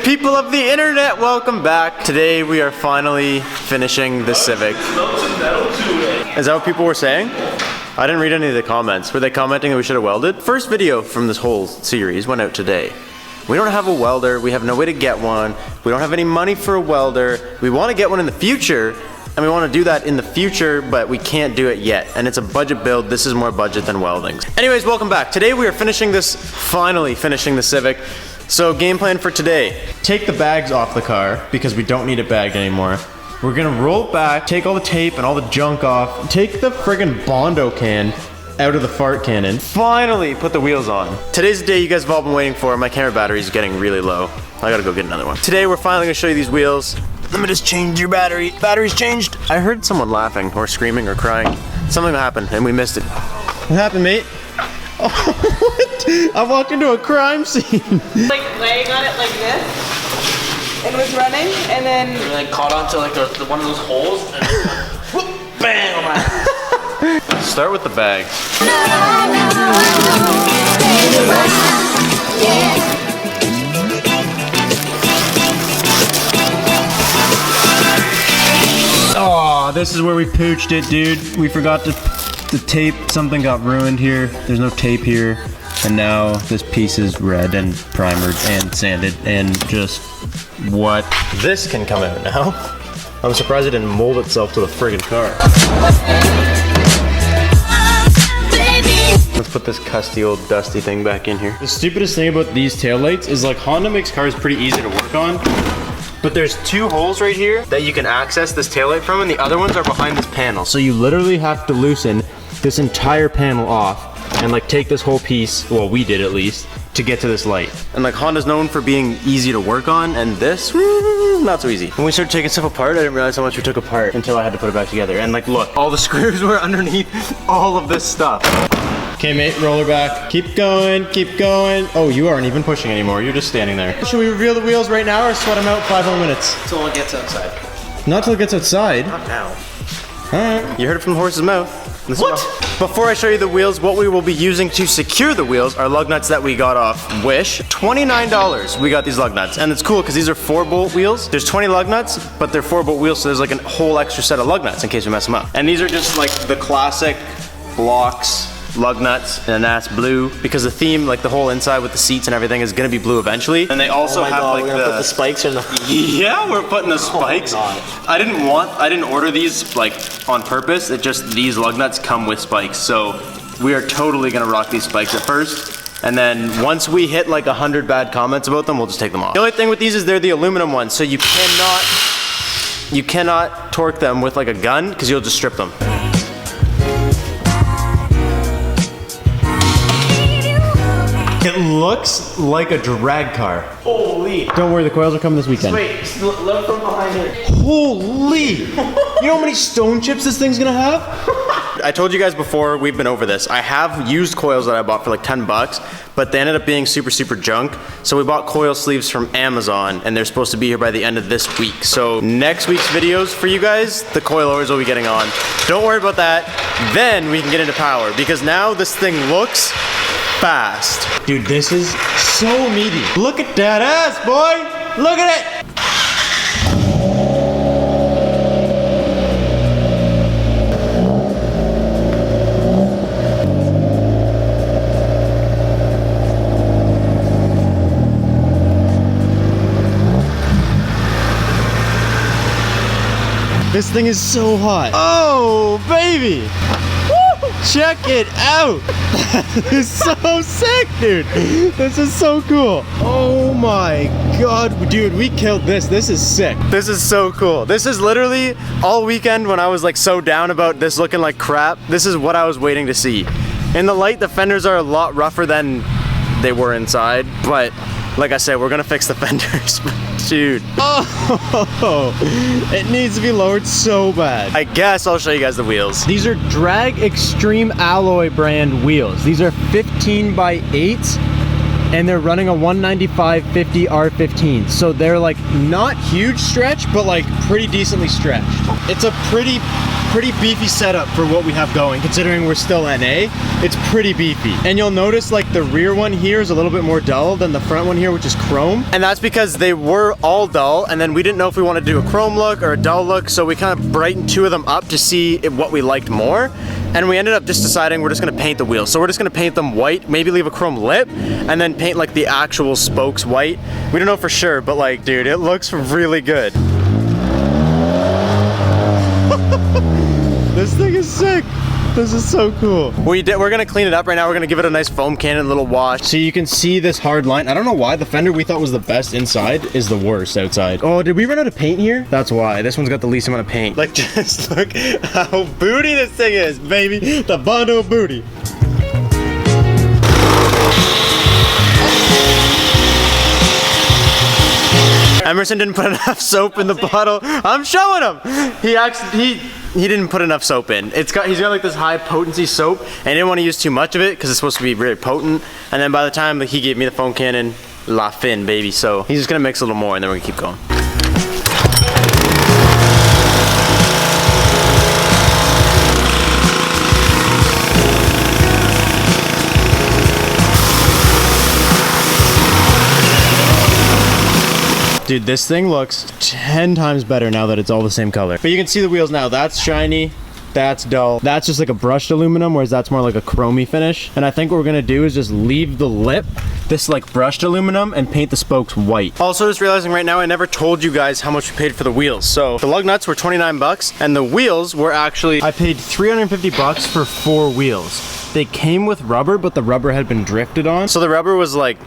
People of the internet, welcome back. Today we are finally finishing the Civic. Is that what people were saying? I didn't read any of the comments. Were they commenting that we should have welded? First video from this whole series went out today. We don't have a welder, we have no way to get one, we don't have any money for a welder, we want to get one in the future, and we want to do that in the future, but we can't do it yet. And it's a budget build. This is more budget than welding. Anyways, welcome back. Today we are finally finishing the Civic. So game plan for today. Take the bags off the car because we don't need it bagged anymore. We're gonna roll it back, take all the tape and all the junk off, take the friggin' Bondo can out of the fart cannon. Finally put the wheels on. Today's the day you guys have all been waiting for. My camera battery is getting really low. I gotta go get another one. Today we're finally gonna show you these wheels. Let me just change your battery. Battery's changed. I heard someone laughing or screaming or crying. Something happened and we missed it. What happened, mate? Oh, what? I walked into a crime scene. Like laying on it like this and was running and then... And then caught onto like one of those holes and whoop, bam! Start with the bags. Oh, this is where we pooched it, dude. We forgot to the tape. Something got ruined here. There's no tape here. And now this piece is red and primered and sanded and just what? This can come out now. I'm surprised it didn't mold itself to the friggin' car. Let's put this custy old dusty thing back in here. The stupidest thing about these taillights is like Honda makes cars pretty easy to work on. But there's two holes right here that you can access this taillight from, and the other ones are behind this panel. So you literally have to loosen this entire panel off and like take this whole piece, well we did at least, to get to this light. And like Honda's known for being easy to work on, and this, not so easy. When we started taking stuff apart, I didn't realize how much we took apart until I had to put it back together. And like look, all the screws were underneath all of this stuff. Okay mate, roller back. Keep going, keep going. Oh, you aren't even pushing anymore, you're just standing there. Should we reveal the wheels right now or sweat them out 5 more minutes? Until it gets outside. Not till it gets outside? Not now. Alright, you heard it from the horse's mouth. What? Before I show you the wheels, what we will be using to secure the wheels are lug nuts that we got off Wish. $29 we got these lug nuts. And it's cool because these are 4-bolt wheels. There's 20 lug nuts, but they're 4-bolt wheels, so there's like a whole extra set of lug nuts in case we mess them up. And these are just like the classic blocks lug nuts in a nice blue, because the theme, like the whole inside with the seats and everything, is gonna be blue eventually. And they also have like we're gonna put the spikes in the... Yeah, we're putting the spikes. Oh I didn't order these like on purpose. It just, these lug nuts come with spikes. So we are totally gonna rock these spikes at first. And then once we hit like 100 bad comments about them, we'll just take them off. The only thing with these is they're the aluminum ones, so you cannot torque them with like a gun because you'll just strip them. It looks like a drag car. Holy. Don't worry, the coils are coming this weekend. Wait, look from behind here. Holy! You know how many stone chips this thing's gonna have? I told you guys before, we've been over this. I have used coils that I bought for like 10 bucks, but they ended up being super junk. So we bought coil sleeves from Amazon, and they're supposed to be here by the end of this week. So next week's videos for you guys, the coilovers will be getting on. Don't worry about that. Then we can get into power, because now this thing looks fast. Dude, this is so meaty. Look at that ass, boy! Look at it! This thing is so hot. Oh, baby! Check it out! That is so sick, dude! This is so cool. Oh my god, dude, we killed this. This is sick. This is so cool. This is literally all weekend when I was like so down about this looking like crap. This is what I was waiting to see. In the light, the fenders are a lot rougher than they were inside, but like I said, we're gonna fix the fenders. Dude. Oh, it needs to be lowered so bad. I guess I'll show you guys the wheels. These are Drag Extreme Alloy brand wheels. These are 15 by 8. and they're running a 195/50 R15. So they're like not huge stretch, but like pretty decently stretched. It's a pretty beefy setup for what we have going, considering we're still NA. It's pretty beefy. And you'll notice like the rear one here is a little bit more dull than the front one here, which is chrome. And that's because they were all dull, and then we didn't know if we wanted to do a chrome look or a dull look, so we kind of brightened two of them up to see what we liked more. And we ended up just deciding we're just gonna paint the wheels. So we're just gonna paint them white, maybe leave a chrome lip, and then paint like the actual spokes white. We don't know for sure, but like, dude, it looks really good. This thing is sick. This is so cool. We're gonna clean it up right now. We're gonna give it a nice foam cannon, a little wash. So you can see this hard line. I don't know why the fender we thought was the best inside is the worst outside. Oh, did we run out of paint here? That's why. This one's got the least amount of paint. Like, just look how booty this thing is, baby. The Bondo booty. Emerson didn't put enough soap in the bottle. I'm showing him. He didn't put enough soap in. He's got like this high potency soap, and he didn't want to use too much of it because it's supposed to be very potent. And then by the time he gave me the foam cannon, la fin, baby. So he's just gonna mix a little more, and then we're gonna keep going. Dude, this thing looks 10 times better now that it's all the same color. But you can see the wheels now. That's shiny, that's dull. That's just like a brushed aluminum, whereas that's more like a chromey finish. And I think what we're gonna do is just leave the lip, this like brushed aluminum, and paint the spokes white. Also, just realizing right now, I never told you guys how much we paid for the wheels. So the lug nuts were 29 bucks, and the wheels were actually, I paid 350 bucks for 4 wheels. They came with rubber, but the rubber had been drifted on. So the rubber was like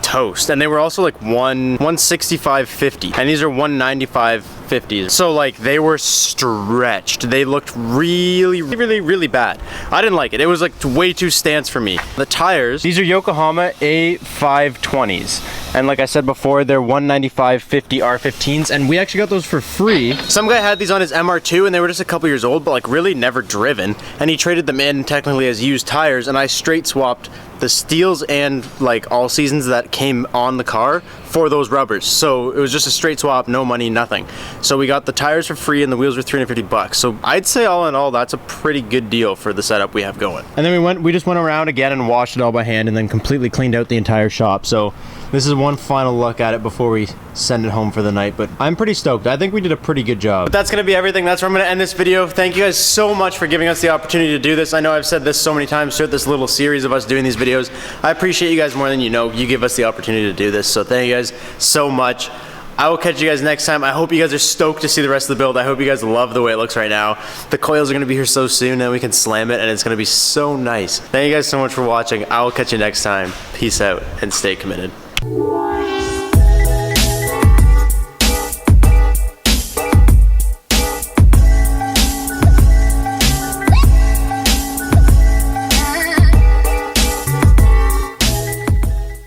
toast, and they were also like 165.50, and these are 195.50. So like they were stretched. They looked really bad. I didn't like it. It was like way too stance for me. The tires, these are Yokohama A520s, and like I said before, they're 195/50 R15s, and we actually got those for free. Some guy had these on his MR2, and they were just a couple years old, but like really never driven, and he traded them in technically as used tires, and I straight swapped the steels and like all seasons that came on the car for those rubbers. So it was just a straight swap, no money, nothing. So we got the tires for free, and the wheels were 350 bucks. So I'd say all in all, that's a pretty good deal for the setup we have going. And then we just went around again and washed it all by hand, and then completely cleaned out the entire shop. So this is one final look at it before we send it home for the night, but I'm pretty stoked. I think we did a pretty good job. But that's gonna be everything. That's where I'm gonna end this video. Thank you guys so much for giving us the opportunity to do this. I know I've said this so many times throughout this little series of us doing these videos. I appreciate you guys more than you know. You give us the opportunity to do this, so thank you guys so much. I will catch you guys next time. I hope you guys are stoked to see the rest of the build. I hope you guys love the way it looks right now. The coils are gonna be here so soon, and we can slam it, and it's gonna be so nice. Thank you guys so much for watching. I will catch you next time. Peace out, and stay committed.